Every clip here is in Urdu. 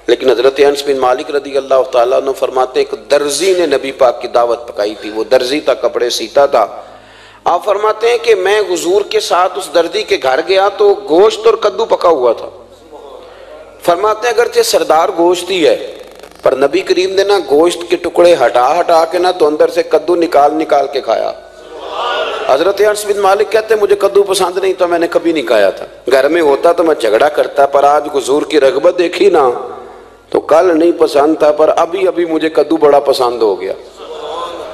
لیکن حضرت انس بن مالک رضی اللہ تعالیٰ عنہ فرماتے ہیں کہ درزی نے نبی پاک کی دعوت پکائی تھی، وہ درزی تھا، کپڑے سیتا تھا۔ آپ فرماتے ہیں کہ میں حضور کے ساتھ اس دردی کے گھر گیا تو گوشت اور کدو پکا ہوا تھا۔ فرماتے ہیں اگرچہ سردار گوشت ہی ہے، پر نبی کریم نے نا گوشت کے ٹکڑے ہٹا کے نا تو اندر سے کدو نکال کے کھایا۔ حضرت انس بن مالک کہتے ہیں مجھے کدو پسند نہیں تو میں نے کبھی نہیں کھایا تھا، گھر میں ہوتا تو میں جھگڑا کرتا، پر آج حضور کی رغبت دیکھی نا تو کل نہیں پسند تھا، پر ابھی مجھے کدو بڑا پسند ہو گیا،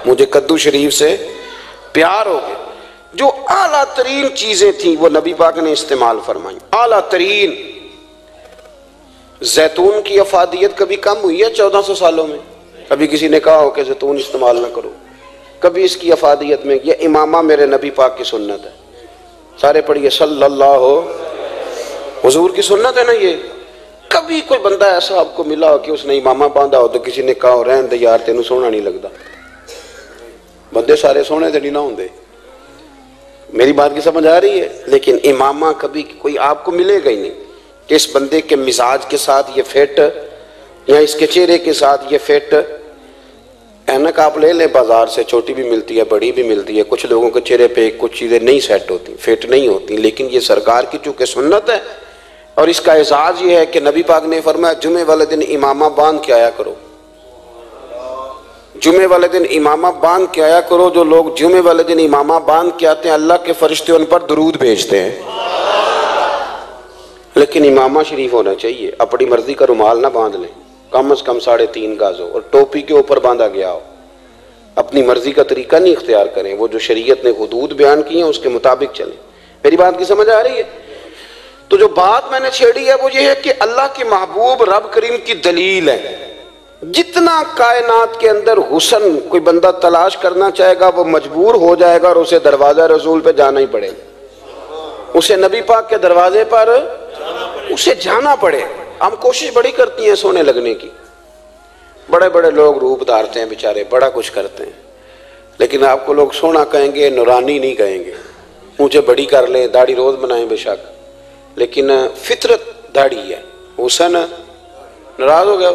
مجھے کدو شریف سے پیار ہو گیا۔ جو اعلیٰ ترین چیزیں تھیں وہ نبی پاک نے استعمال فرمائیں، اعلیٰ ترین۔ زیتون کی افادیت کبھی کم ہوئی ہے 1400 سالوں میں؟ کبھی کسی نے کہا ہو کہ زیتون استعمال نہ کرو؟ کبھی اس کی افادیت میں یہ امامہ میرے نبی پاک کی سنت ہے، سارے پڑھیے صلی اللہ، حضور کی سنت ہے نا یہ۔ کبھی کوئی بندہ ایسا آپ کو ملا ہو کہ اس نے امامہ باندھا ہو تو کسی نے کہا ہو رہن دے یار تینوں سونا نہیں لگتا؟ بندے سارے سونے دے نہیں نہ ہوندے، میری بات کی سمجھ آ رہی ہے؟ لیکن امامہ کبھی کوئی آپ کو ملے گا ہی نہیں کہ اس بندے کے مزاج کے ساتھ یہ فٹ یا اس کے چہرے کے ساتھ یہ فٹ۔ اینک آپ لے لیں بازار سے، چھوٹی بھی ملتی ہے بڑی بھی ملتی ہے، کچھ لوگوں کے چہرے پہ کچھ چیزیں نہیں سیٹ ہوتی، فٹ نہیں ہوتی، لیکن یہ سرکار کی چونکہ سنت ہے اور اس کا اعزاز یہ ہے کہ نبی پاک نے فرمایا جمعے والے دن امامہ باندھ کے آیا کرو، جمعے والے دن امامہ باندھ کے آیا کرو۔ جو لوگ جمعے والے دن امامہ باندھ کے آتے ہیں اللہ کے فرشتے ان پر درود بھیجتے ہیں، لیکن امامہ شریف ہونا چاہیے، اپنی مرضی کا رومال نہ باندھ لیں، کم از کم 3.5 گز ہو اور ٹوپی کے اوپر باندھا گیا ہو، اپنی مرضی کا طریقہ نہیں اختیار کریں، وہ جو شریعت نے حدود بیان کی ہیں اس کے مطابق چلیں۔ میری بات کی سمجھ آ رہی ہے؟ تو جو بات میں نے چھیڑی ہے وہ یہ ہے کہ اللہ کے محبوب رب کریم کی دلیل ہے۔ جتنا کائنات کے اندر حسن کوئی بندہ تلاش کرنا چاہے گا وہ مجبور ہو جائے گا اور اسے دروازہ رسول پہ جانا ہی پڑے گا، اسے نبی پاک کے دروازے پر اسے جانا پڑے۔ ہم کوشش بڑی کرتی ہیں سونے لگنے کی، بڑے بڑے لوگ روپ دھارتے ہیں بیچارے، بڑا کچھ کرتے ہیں، لیکن آپ کو لوگ سونا کہیں گے، نورانی نہیں کہیں گے۔ مجھے بڑی کر لیں، داڑھی روز بنائیں بے شک، لیکن فطرت داڑھی ہے، حسن ناراض ہو گیا۔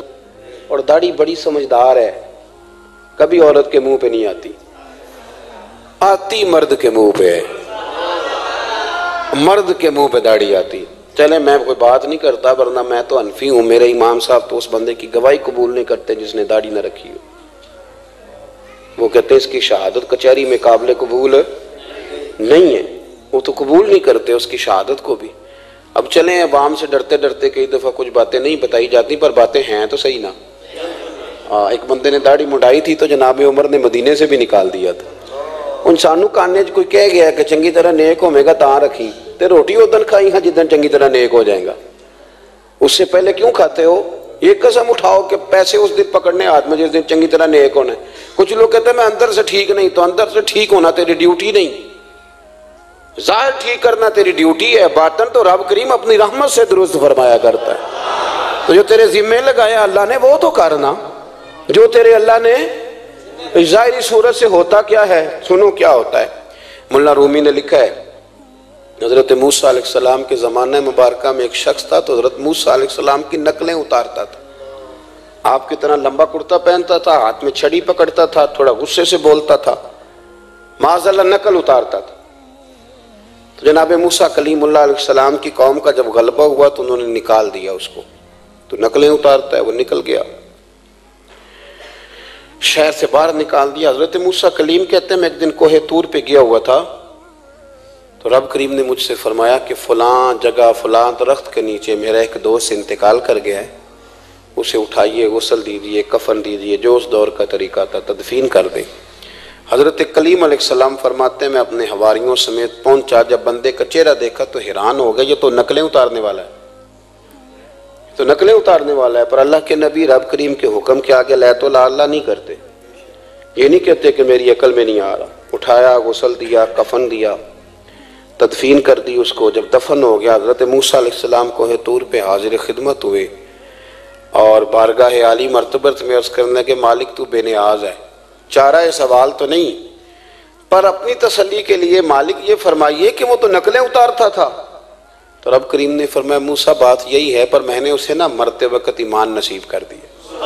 اور داڑھی بڑی سمجھدار ہے، کبھی عورت کے منہ پہ نہیں آتی، آتی مرد کے منہ پہ ہے، مرد کے منہ پہ داڑھی آتی۔ چلے میں کوئی بات نہیں کرتا ورنہ میں تو حنفی ہوں، میرے امام صاحب تو اس بندے کی گواہی قبول نہیں کرتے جس نے داڑھی نہ رکھی ہو، وہ کہتے ہیں اس کی شہادت کچہری میں قابل قبول نہیں ہے، وہ تو قبول نہیں کرتے اس کی شہادت کو بھی۔ اب چلیں عوام سے ڈرتے ڈرتے کئی دفعہ کچھ باتیں نہیں بتائی جاتی پر باتیں ہیں تو صحیح نا۔ ایک بندے نے داڑھی مڈائی تھی تو جناب عمر نے مدینے سے بھی نکال دیا تھا۔ انسانوں کاننے کوئی کہہ گیا کہ چنگی طرح نیک ہوے گا تاں رکھی تے روٹی ادن کھائی ہاں جدن چنگی طرح نیک ہو جائے گا، اس سے پہلے کیوں کھاتے ہو؟ یہ قسم اٹھاؤ کہ پیسے اس دن پکڑنے ہاتھ میں جس دن چنگی طرح نیک ہونا ہے۔ کچھ لوگ کہتے ہیں میں اندر سے ٹھیک نہیں، تو اندر سے ٹھیک ہونا تیری ڈیوٹی نہیں، ظاہر ٹھیک کرنا تیری ڈیوٹی ہے، باطن تو رب کریم اپنی رحمت سے درست فرمایا کرتا ہے۔ تو جو تیرے ذمہ لگایا اللہ نے وہ تو کرنا، جو تیرے اللہ نے ظاہری صورت سے ہوتا کیا ہے، سنو کیا ہوتا ہے۔ ملا رومی نے لکھا ہے حضرت موسیٰ علیہ السلام کے زمانہ مبارکہ میں ایک شخص تھا تو حضرت موسیٰ علیہ السلام کی نقلیں اتارتا تھا، آپ کی طرح لمبا کرتا پہنتا تھا، ہاتھ میں چھڑی پکڑتا تھا، تھوڑا غصے سے بولتا تھا، معاذ اللہ نقل اتارتا تھا۔ تو جناب موسیٰ کلیم اللہ علیہ السلام کی قوم کا جب غلبہ ہوا تو انہوں نے نکال دیا اس کو، تو نقلیں اتارتا ہے، وہ نکل گیا، شہر سے باہر نکال دیا۔ حضرت موسیٰ کلیم کہتے ہیں میں ایک دن کوہ طور پہ گیا ہوا تھا تو رب کریم نے مجھ سے فرمایا کہ فلاں جگہ فلاں درخت کے نیچے میرا ایک دوست انتقال کر گیا ہے، اسے اٹھائیے، غسل دیجیے، کفن دیجیے، جو اس دور کا طریقہ تھا، تدفین کر دیں۔ حضرت کلیم علیہ السلام فرماتے ہیں میں اپنے حواریوں سمیت پہنچا، جب بندے کا چہرہ دیکھا تو حیران ہو گیا، یہ تو نقلیں اتارنے والا ہے، تو نقلیں اتارنے والا ہے۔ پر اللہ کے نبی رب کریم کے حکم کے آگے لا تو لا اللہ نہیں کرتے، یہ نہیں کہتے کہ میری عقل میں نہیں آ رہا۔ اٹھایا، غسل دیا، کفن دیا، تدفین کر دی اس کو۔ جب دفن ہو گیا حضرت موسیٰ علیہ السلام کوہ طور پہ حاضر خدمت ہوئے اور بارگاہ عالی مرتبت میں عرض کرنے کہ مالک تو بے نیاز ہے، چارہ سوال تو نہیں، پر اپنی تسلی کے لیے مالک یہ فرمائیے کہ وہ تو نقلیں اتارتا تھا، تو رب کریم نے فرمایا موسیٰ بات یہی ہے، پر میں نے اسے نا مرتے وقت ایمان نصیب کر دیا،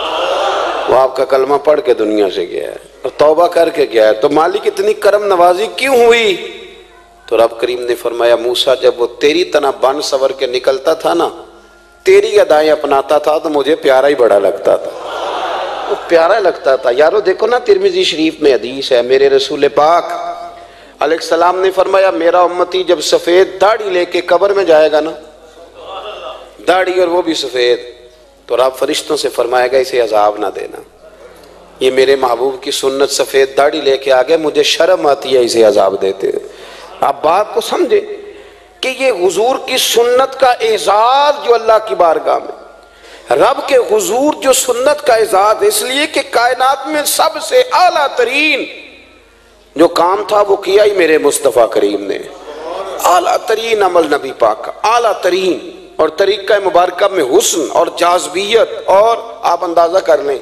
وہ آپ کا کلمہ پڑھ کے دنیا سے گیا ہے اور توبہ کر کے گیا ہے، تو مالک اتنی کرم نوازی کیوں ہوئی؟ تو رب کریم نے فرمایا موسیٰ جب وہ تیری طرح بن سور کے نکلتا تھا نا، تیری ادائیں اپناتا تھا تو مجھے پیارا ہی بڑا لگتا تھا، وہ پیارا لگتا تھا۔ یارو دیکھو نا ترمذی شریف میں حدیث ہے، میرے رسول پاک علیہ السلام نے فرمایا میرا امتی جب سفید داڑھی لے کے قبر میں جائے گا نا، داڑھی اور وہ بھی سفید، تو رب فرشتوں سے فرمائے گا اسے عذاب نہ دینا، یہ میرے محبوب کی سنت سفید داڑھی لے کے آگئے، مجھے شرم آتی ہے اسے عذاب دیتے۔ آپ بات کو سمجھے کہ یہ حضور کی سنت کا اعزاز جو اللہ کی بارگاہ میں، رب کے حضور جو سنت کا اعزاز، اس لیے کہ کائنات میں سب سے اعلیٰ ترین جو کام تھا وہ کیا ہی میرے مصطفیٰ کریم نے، اعلیٰ ترین عمل نبی پاک کا، اعلیٰ ترین، اور طریقہ مبارکہ میں حسن اور جاذبیت، اور آپ اندازہ کر لیں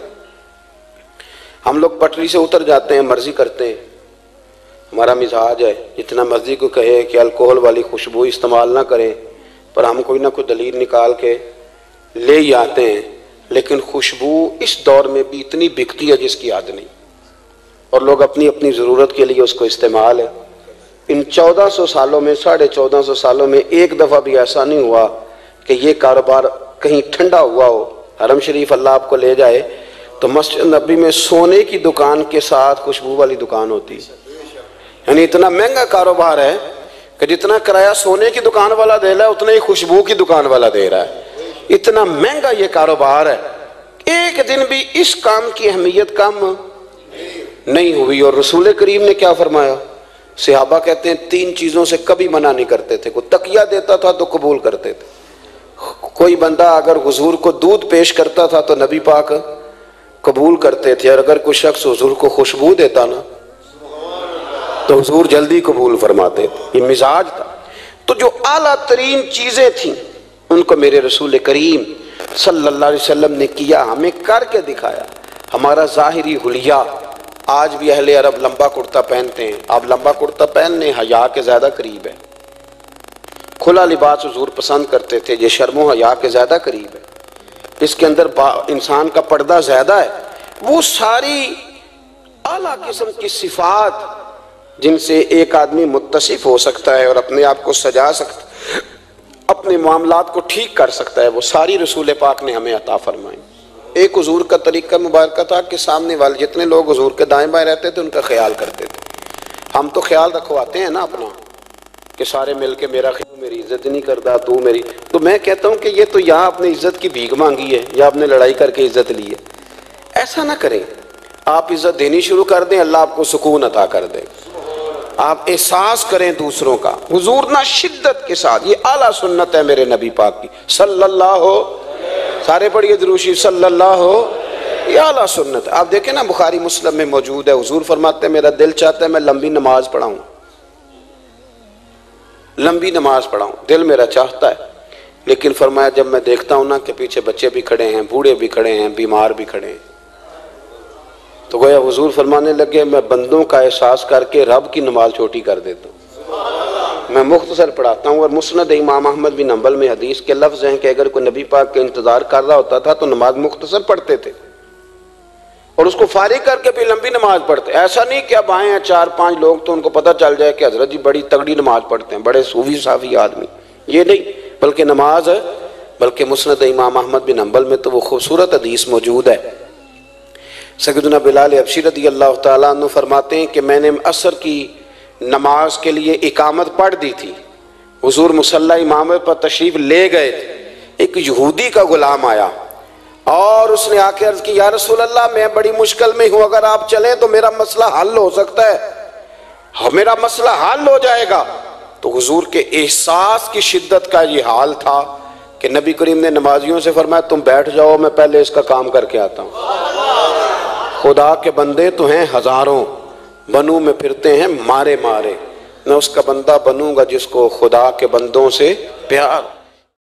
ہم لوگ پٹری سے اتر جاتے ہیں، مرضی کرتے ہیں، ہمارا مزاج ہے جتنا مرضی کو کہے کہ الکوہل والی خوشبو استعمال نہ کریں، پر ہم کوئی نہ کوئی دلیل نکال کے لے ہی آتے ہیں، لیکن خوشبو اس دور میں بھی اتنی بکتی ہے جس کی حد نہیں، اور لوگ اپنی اپنی ضرورت کے لیے اس کو استعمال ہے۔ ان 1400 سالوں میں 1450 سالوں میں ایک دفعہ بھی ایسا نہیں ہوا کہ یہ کاروبار کہیں ٹھنڈا ہوا ہو۔ حرم شریف اللہ آپ کو لے جائے تو مسجد نبی میں سونے کی دکان کے ساتھ خوشبو والی دکان ہوتی، یعنی اتنا مہنگا کاروبار ہے کہ جتنا کرایہ سونے کی دکان والا دے رہا ہے اتنا ہی خوشبو کی دکان والا دے رہا ہے، اتنا مہنگا یہ کاروبار ہے۔ ایک دن بھی اس کام کی اہمیت کم نہیں ہوئی، اور رسول کریم نے کیا فرمایا؟ صحابہ کہتے ہیں 3 چیزوں سے کبھی منع نہیں کرتے تھے، کوئی تقیہ دیتا تھا تو قبول کرتے تھے، کوئی بندہ اگر حضور کو دودھ پیش کرتا تھا تو نبی پاک قبول کرتے تھے، اور اگر کوئی شخص حضور کو خوشبو دیتا نا تو حضور جلدی قبول فرماتے تھے، یہ مزاج تھا۔ تو جو اعلیٰ ترین چیزیں تھیں ان کو میرے رسول کریم صلی اللہ علیہ وسلم نے کیا، ہمیں کر کے دکھایا۔ ہمارا ظاہری حلیہ، آج بھی اہل عرب لمبا کرتا پہنتے ہیں، آپ لمبا کرتا پہننے حیا کے زیادہ قریب ہے، کھلا لباس حضور پسند کرتے تھے، یہ شرم و حیا کے زیادہ قریب ہے، اس کے اندر انسان کا پردہ زیادہ ہے۔ وہ ساری اعلیٰ قسم کی صفات جن سے ایک آدمی متصف ہو سکتا ہے اور اپنے آپ کو سجا سکتا ہے، اپنے معاملات کو ٹھیک کر سکتا ہے، وہ ساری رسول پاک نے ہمیں عطا فرمائی۔ ایک حضور کا طریقہ مبارکہ تھا کہ سامنے والے جتنے لوگ حضور کے دائیں بائیں رہتے تھے ان کا خیال کرتے تھے۔ ہم تو خیال رکھواتے ہیں نا اپنا کہ سارے مل کے میری عزت نہیں کرتا، تو میری، تو میں کہتا ہوں کہ یہ تو یہاں اپنی عزت کی بھیک مانگی ہے یا آپ نے لڑائی کر کے عزت لی ہے، ایسا نہ کریں، آپ عزت دینی شروع کر دیں، اللہ آپ کو سکون عطا کر دے، آپ احساس کریں دوسروں کا۔ حضور نہ شدت کے ساتھ، یہ اعلیٰ سنت ہے میرے نبی پاک کی صلی اللہ، سارے پڑھیے درود شریف صلی اللہ، یہ اعلیٰ سنت ہے۔ آپ دیکھیں نا بخاری مسلم میں موجود ہے، حضور فرماتے ہیں میرا دل چاہتا ہے میں لمبی نماز پڑھاؤں، لمبی نماز پڑھاؤں، دل میرا چاہتا ہے، لیکن فرمایا جب میں دیکھتا ہوں نا کہ پیچھے بچے بھی کھڑے ہیں، بوڑھے بھی کھڑے ہیں، بیمار بھی کھڑے ہیں، تو گویا حضور فرمانے لگے میں بندوں کا احساس کر کے رب کی نماز چھوٹی کر دیتا ہوں، میں مختصر پڑھاتا ہوں۔ اور مسند امام احمد بن حنبل میں حدیث کے لفظ ہیں کہ اگر کوئی نبی پاک کے انتظار کر رہا ہوتا تھا تو نماز مختصر پڑھتے تھے اور اس کو فارغ کر کے بھی لمبی نماز پڑھتے، ایسا نہیں کہ اب آئے ہیں 4-5 لوگ تو ان کو پتہ چل جائے کہ حضرت جی بڑی تگڑی نماز پڑھتے ہیں، بڑے صوفی صافی آدمی، یہ نہیں، بلکہ نماز ہے، بلکہ مسند امام احمد بن حنبل میں تو وہ خوبصورت حدیث موجود ہے۔ سیدنا بلال حبشی رضی اللہ تعالیٰ عنہ فرماتے ہیں کہ میں نے عصر کی نماز کے لیے اقامت پڑھ دی تھی، حضور مصلی امامت پر تشریف لے گئے تھے، ایک یہودی کا غلام آیا اور اس نے آ کے عرض کی یا رسول اللہ میں بڑی مشکل میں ہوں، اگر آپ چلیں تو میرا مسئلہ حل ہو سکتا ہے، میرا مسئلہ حل ہو جائے گا۔ تو حضور کے احساس کی شدت کا یہ حال تھا کہ نبی کریم نے نمازیوں سے فرمایا تم بیٹھ جاؤ میں پہلے اس کا کام کر کے آتا ہوں، خدا کے بندے تو ہیں ہزاروں، بنوں میں پھرتے ہیں مارے مارے، میں اس کا بندہ بنوں گا جس کو خدا کے بندوں سے پیار